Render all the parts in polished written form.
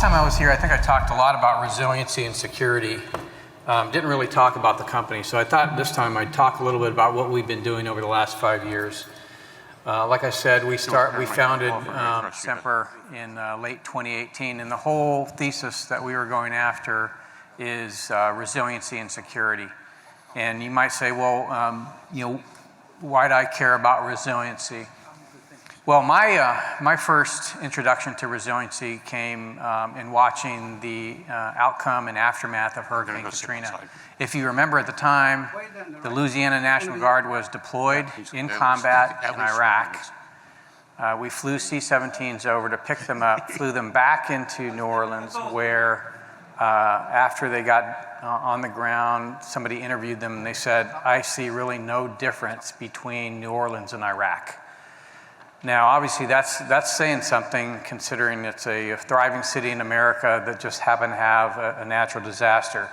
last time I was here, I think I talked a lot about resiliency and security. Didn't really talk about the company, so I thought this time I'd talk a little bit about what we've been doing over the last 5 years. Like I said, we founded Sempre in late 2018, and the whole thesis that we were going after is resiliency and security. And you might say, well, why do I care about resiliency? Well, my first introduction to resiliency came in watching the outcome and aftermath of Hurricane Katrina. If you remember at the time, the Louisiana National Guard was deployed in combat in Iraq. We flew C-17s over to pick them up, flew them back into New Orleans, where after they got on the ground, somebody interviewed them and they said, I see really no difference between New Orleans and Iraq. Now, obviously, that's saying something, considering it's a thriving city in America that just happened to have a natural disaster.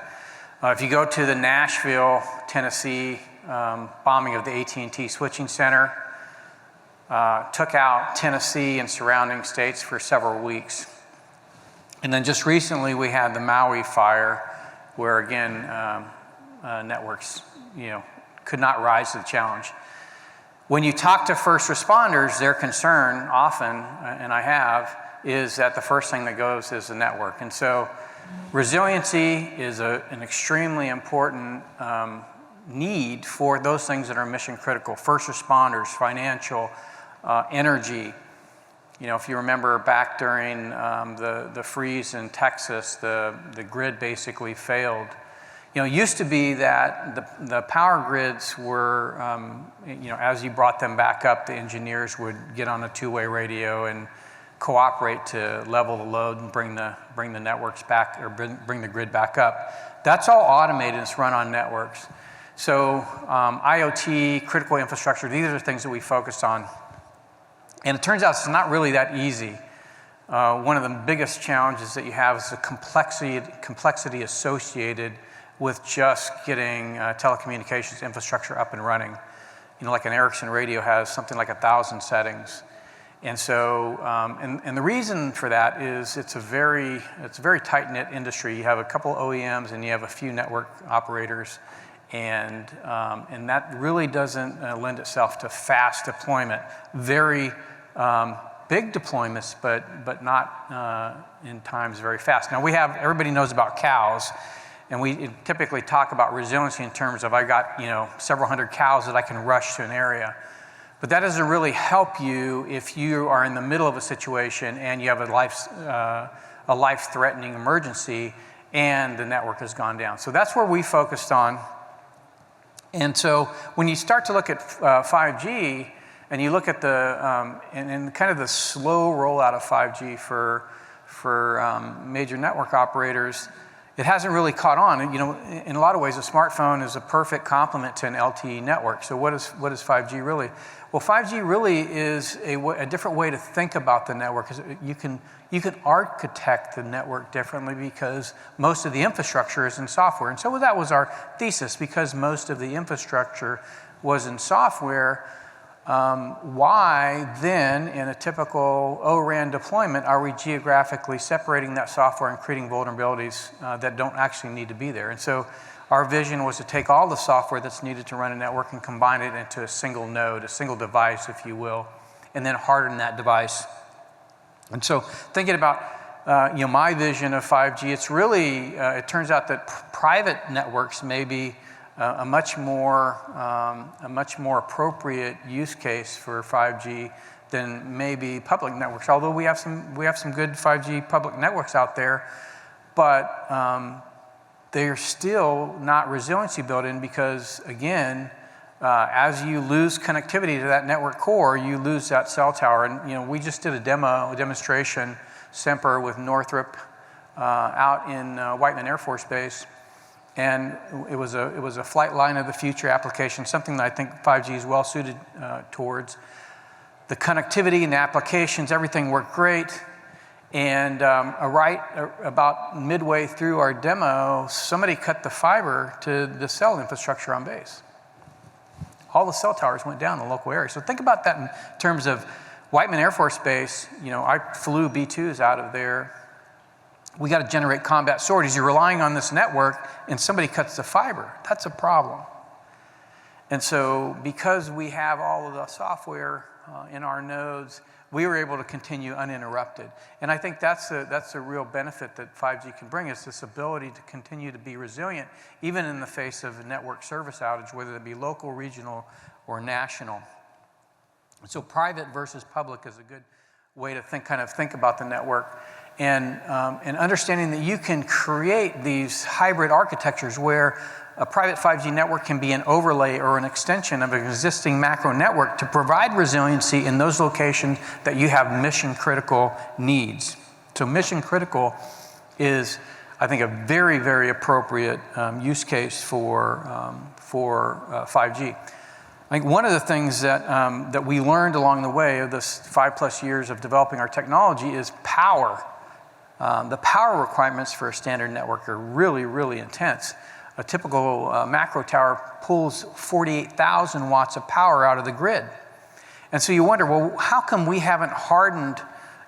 If you go to the Nashville, Tennessee bombing of the AT&T switching center, took out Tennessee and surrounding states for several weeks. And then just recently, we had the Maui fire, where again, networks, could not rise to the challenge. When you talk to first responders, their concern often, and I have, is that the first thing that goes is the network. And so resiliency is an extremely important need for those things that are mission critical. First responders, financial, energy. If you remember back during the freeze in Texas, the grid basically failed. It used to be that the power grids were, as you brought them back up, the engineers would get on a two-way radio and cooperate to level the load and bring the networks back, or bring the grid back up. That's all automated. It's run on networks. So IoT, critical infrastructure, these are things that we focused on. And it turns out it's not really that easy. One of the biggest challenges that you have is the complexity associated with just getting telecommunications infrastructure up and running. Like an Ericsson radio has something like 1,000 settings. And so, and the reason for that is it's a very tight-knit industry. You have a couple OEMs and you have a few network operators, and that really doesn't lend itself to fast deployment. Very big deployments, but not in times very fast. Now everybody knows about cows. And we typically talk about resiliency in terms of I got several hundred cows that I can rush to an area. But that doesn't really help you if you are in the middle of a situation and you have a life-threatening emergency and the network has gone down. So that's where we focused on. And so when you start to look at 5G and you look at and kind of the slow rollout of 5G for major network operators, it hasn't really caught on. In a lot of ways, a smartphone is a perfect complement to an LTE network. So what is 5G really? Well, 5G really is a different way to think about the network. You can architect the network differently because most of the infrastructure is in software. And so that was our thesis, because most of the infrastructure was in software. Why then, in a typical O-RAN deployment, are we geographically separating that software and creating vulnerabilities that don't actually need to be there? And so our vision was to take all the software that's needed to run a network and combine it into a single node, a single device, if you will, and then harden that device. And so thinking about my vision of 5G, it's really, it turns out that private networks may be a much more appropriate use case for 5G than maybe public networks. Although we have some good 5G public networks out there, but they're still not resiliency built in because, again, as you lose connectivity to that network core, you lose that cell tower. And we just did a demonstration, Sempre with Northrop, out in Whiteman Air Force Base. And it was a flight line of the future application, something that I think 5G is well suited towards. The connectivity and the applications, everything worked great. And about midway through our demo, somebody cut the fiber to the cell infrastructure on base. All the cell towers went down in the local area. So think about that in terms of Whiteman Air Force Base. I flew B-2s out of there. we got to generate combat sorties. You're relying on this network and somebody cuts the fiber. That's a problem. And so because we have all of the software in our nodes, we were able to continue uninterrupted. And I think that's a real benefit that 5G can bring, is this ability to continue to be resilient, even in the face of a network service outage, whether it be local, regional, or national. So private versus public is a good way to think about the network. And understanding that you can create these hybrid architectures where a private 5G network can be an overlay or an extension of an existing macro network to provide resiliency in those locations that you have mission critical needs. So mission critical is, I think, a very, very appropriate use case for 5G. I think one of the things that we learned along the way of this 5+ years of developing our technology is power. The power requirements for a standard network are really, really intense. A typical macro tower pulls 48,000 watts of power out of the grid. And so you wonder, well, how come we haven't hardened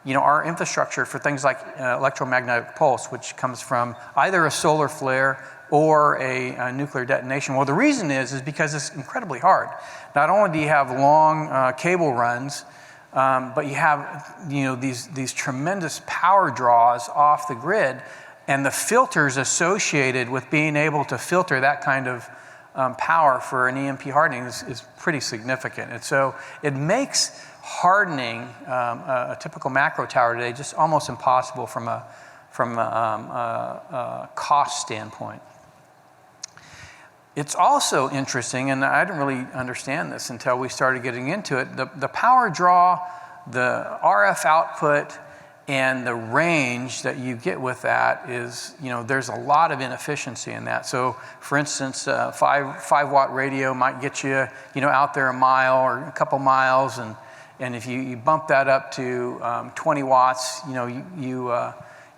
our infrastructure for things like electromagnetic pulse, which comes from either a solar flare or a nuclear detonation? Well, the reason is because it's incredibly hard. Not only do you have long cable runs, but you have these tremendous power draws off the grid, and the filters associated with being able to filter that kind of power for an EMP hardening is pretty significant. And so it makes hardening a typical macro tower today just almost impossible from a cost standpoint. It's also interesting, and I didn't really understand this until we started getting into it, the power draw, the RF output, and the range that you get with that is, there's a lot of inefficiency in that. So, for instance, 5-watt radio might get you, out there a mile or a couple miles, and if you bump that up to 20 watts, you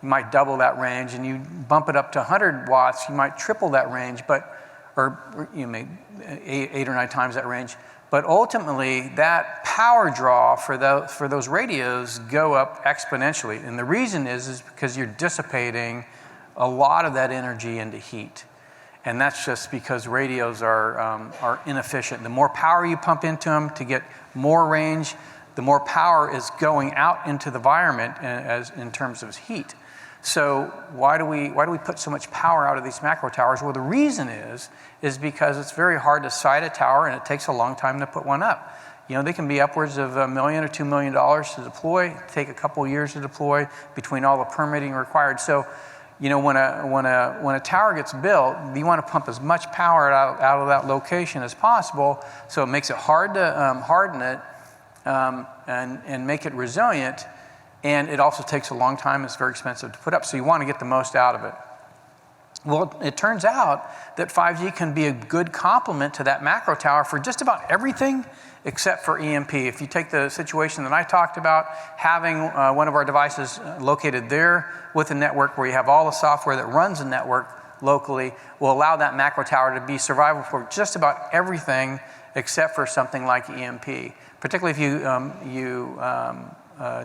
might double that range, and you bump it up to 100 watts, you might triple that range, or you may 8 or 9 times that range. But ultimately, that power draw for those radios go up exponentially. And the reason is because you're dissipating a lot of that energy into heat. And that's just because radios are inefficient. The more power you pump into them to get more range, the more power is going out into the environment in terms of heat. So why do we put so much power out of these macro towers? Well, the reason is because it's very hard to site a tower, and it takes a long time to put one up. They can be upwards of $1 million or $2 million to deploy, take a couple years to deploy between all the permitting required. So, when a tower gets built, you want to pump as much power out of that location as possible, so it makes it hard to harden it and make it resilient. And it also takes a long time. It's very expensive to put up. So you want to get the most out of it. Well, it turns out that 5G can be a good complement to that macro tower for just about everything except for EMP. If you take the situation that I talked about, having one of our devices located there with a network where you have all the software that runs the network locally, will allow that macro tower to be survivable for just about everything except for something like EMP. Particularly if you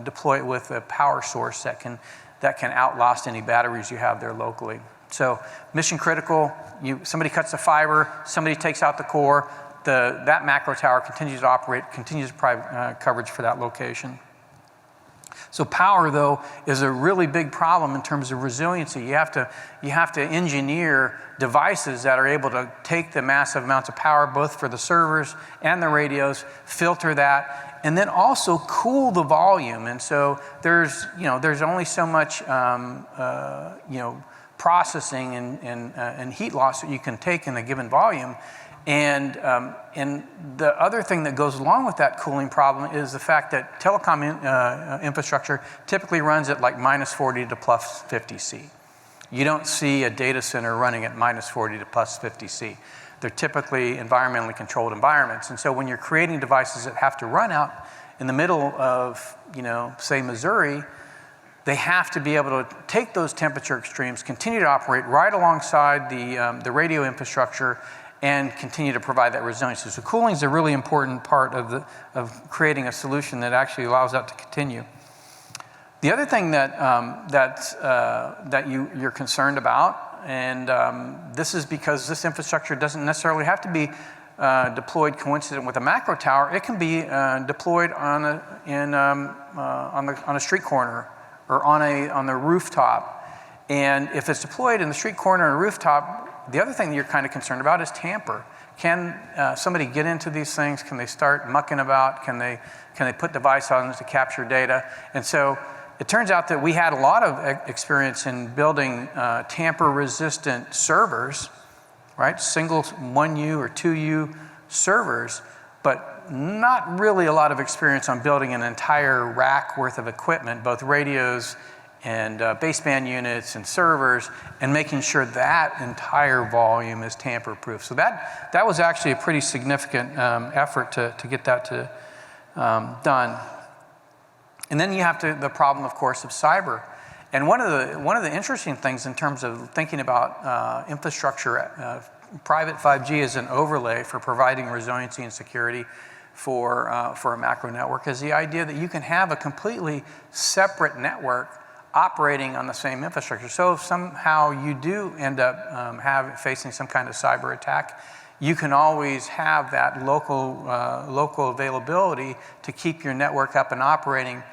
deploy it with a power source that can outlast any batteries you have there locally. So mission critical, somebody cuts the fiber, somebody takes out the core, that macro tower continues to operate, continues to provide coverage for that location. So power, though, is a really big problem in terms of resiliency. You have to engineer devices that are able to take the massive amounts of power, both for the servers and the radios, filter that, and then also cool the volume. And so there's only so much processing and heat loss that you can take in a given volume. And the other thing that goes along with that cooling problem is the fact that telecom infrastructure typically runs at like -40 to +50 C. You don't see a data center running at -40 to +50 C. They're typically environmentally controlled environments. And so when you're creating devices that have to run out in the middle of, say Missouri, they have to be able to take those temperature extremes, continue to operate right alongside the radio infrastructure, and continue to provide that resiliency. So cooling is a really important part of creating a solution that actually allows that to continue. The other thing that you're concerned about, and this is because this infrastructure doesn't necessarily have to be deployed coincident with a macro tower. It can be deployed on a street corner or on the rooftop. And if it's deployed in the street corner or rooftop, the other thing that you're kind of concerned about is tamper. Can somebody get into these things? Can they start mucking about? Can they put device on to capture data? And so it turns out that we had a lot of experience in building tamper-resistant servers, right? Single 1U or 2U servers, but not really a lot of experience on building an entire rack worth of equipment, both radios and baseband units and servers, and making sure that entire volume is tamper-proof. So that was actually a pretty significant effort to get that done. And then you have the problem, of course, of cyber. And one of the interesting things in terms of thinking about infrastructure, private 5G as an overlay for providing resiliency and security for a macro network, is the idea that you can have a completely separate network operating on the same infrastructure. So if somehow you do end up facing some kind of cyber attack, you can always have that local availability to keep your network up and operating.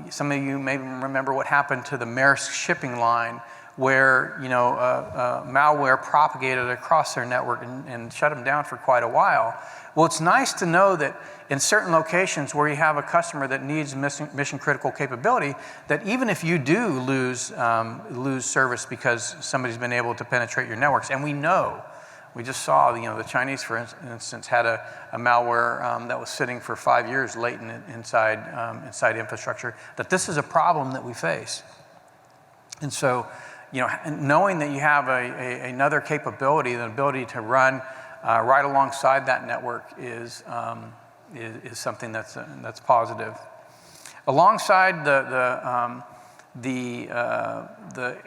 Some of you may remember what happened to the Maersk shipping line, where malware propagated across their network and shut them down for quite a while. Well, it's nice to know that in certain locations where you have a customer that needs mission critical capability, that even if you do lose service because somebody's been able to penetrate your networks, and we just saw, the Chinese, for instance, had a malware that was sitting for 5 years latent inside infrastructure, that this is a problem that we face. And so, knowing that you have another capability, the ability to run right alongside that network is something that's positive. Alongside the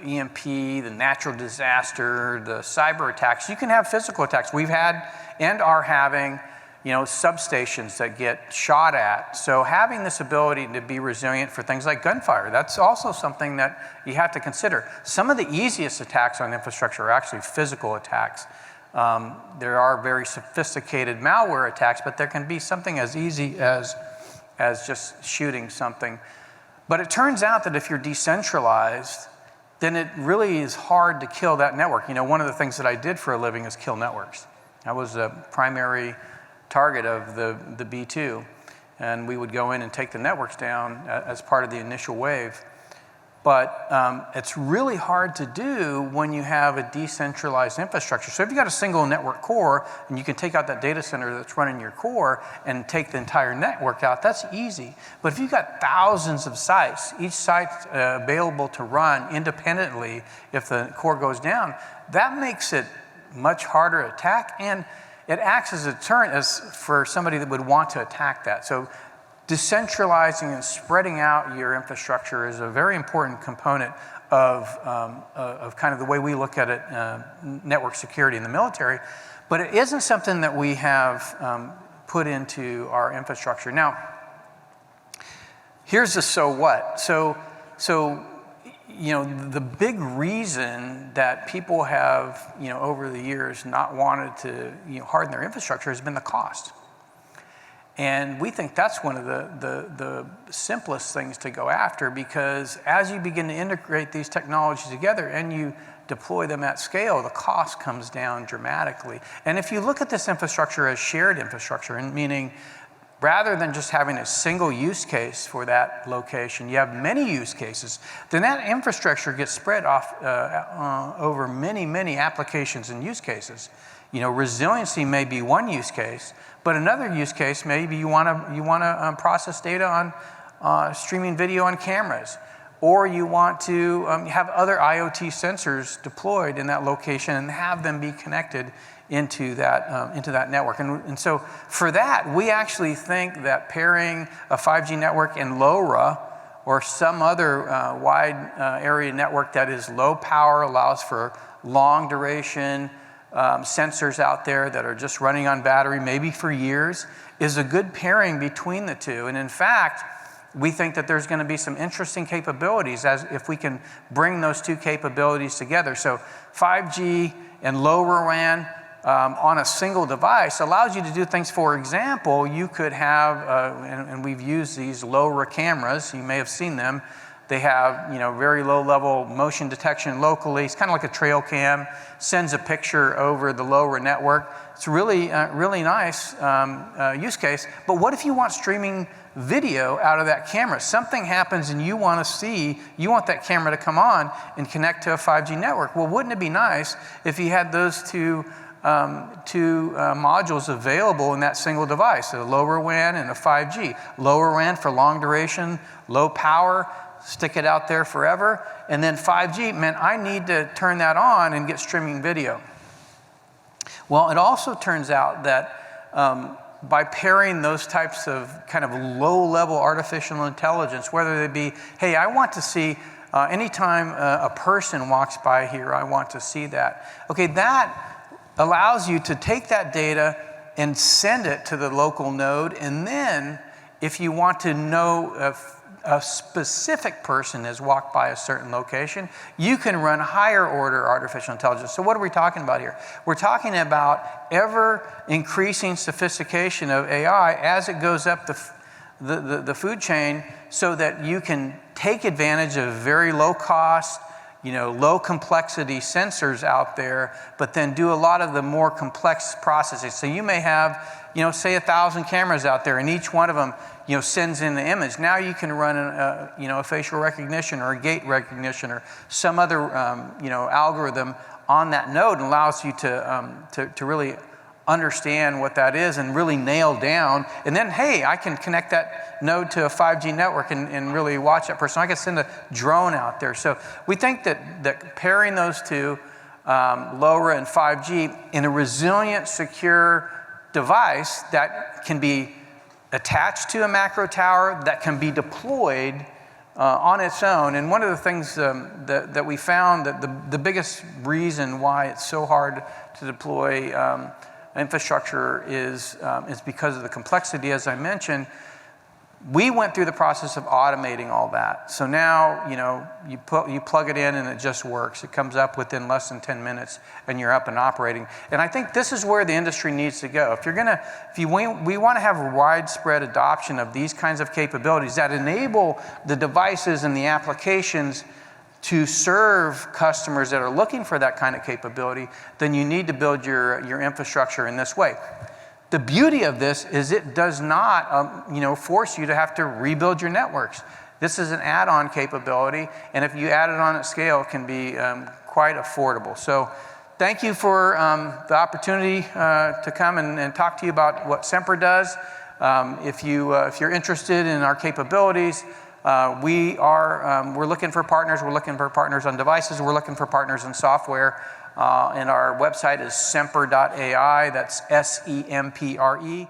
EMP, the natural disaster, the cyber attacks, you can have physical attacks. We've had and are having, substations that get shot at. So having this ability to be resilient for things like gunfire, that's also something that you have to consider. Some of the easiest attacks on infrastructure are actually physical attacks. There are very sophisticated malware attacks, but there can be something as easy as just shooting something. But it turns out that if you're decentralized, then it really is hard to kill that network. One of the things that I did for a living is kill networks. I was a primary target of the B2, and we would go in and take the networks down as part of the initial wave. But it's really hard to do when you have a decentralized infrastructure. So if you got a single network core and you can take out that data center that's running your core and take the entire network out, that's easy. But if you've got thousands of sites, each site available to run independently if the core goes down, that makes it much harder to attack, and it acts as a deterrent for somebody that would want to attack that. So decentralizing and spreading out your infrastructure is a very important component of kind of the way we look at it, network security in the military, but it isn't something that we have put into our infrastructure. Now, here's the so what. So the big reason that people have, over the years not wanted to, harden their infrastructure has been the cost. And we think that's one of the simplest things to go after, because as you begin to integrate these technologies together and you deploy them at scale, the cost comes down dramatically. And if you look at this infrastructure as shared infrastructure, and meaning rather than just having a single use case for that location, you have many use cases, then that infrastructure gets spread off over many, many applications and use cases. Resiliency may be one use case, but another use case, maybe you want to process data on streaming video on cameras, or you want to have other IoT sensors deployed in that location and have them be connected into that network. And so for that, we actually think that pairing a 5G network in LoRa or some other wide area network that is low power, allows for long duration sensors out there that are just running on battery, maybe for years, is a good pairing between the two. And in fact, we think that there's going to be some interesting capabilities as if we can bring those two capabilities together. So 5G and LoRaWAN on a single device allows you to do things. For example, you could have, and we've used these LoRa cameras, you may have seen them. They have, very low level motion detection locally. It's kind of like a trail cam, sends a picture over the LoRa network. It's really, really nice use case. But what if you want streaming video out of that camera? Something happens and you want that camera to come on and connect to a 5G network. Well, wouldn't it be nice if you had those two modules available in that single device, a LoRaWAN and a 5G. LoRaWAN for long duration, low power, stick it out there forever, and then 5G meant I need to turn that on and get streaming video. Well, it also turns out that by pairing those types of kind of low-level artificial intelligence, whether they be, hey, I want to see anytime a person walks by here, I want to see that. Okay, that allows you to take that data and send it to the local node, and then if you want to know if a specific person has walked by a certain location, you can run higher order artificial intelligence. So what are we talking about here? We're talking about ever increasing sophistication of AI as it goes up the food chain, so that you can take advantage of very low cost, low complexity sensors out there, but then do a lot of the more complex processing. So you may have, say 1,000 cameras out there, and each one of them, sends in the image. Now you can run a facial recognition or a gait recognition or some other, algorithm on that node, and allows you to really understand what that is and really nail down. And then, hey, I can connect that node to a 5G network and really watch that person. I can send a drone out there. So we think that pairing those two, LoRa and 5G, in a resilient, secure device that can be attached to a macro tower, that can be deployed on its own. And one of the things that we found, that the biggest reason why it's so hard to deploy infrastructure is because of the complexity, as I mentioned. We went through the process of automating all that. So now, you plug it in and it just works. It comes up within less than 10 minutes and you're up and operating. And I think this is where the industry needs to go. We want to have widespread adoption of these kinds of capabilities that enable the devices and the applications to serve customers that are looking for that kind of capability, then you need to build your infrastructure in this way. The beauty of this is it does not force you to have to rebuild your networks. This is an add-on capability, and if you add it on at scale, it can be quite affordable. So thank you for the opportunity to come and talk to you about what Sempre does. If you're interested in our capabilities, we're looking for partners. We're looking for partners on devices. We're looking for partners in software. And our website is sempre.ai. That's SEMPRE.ai.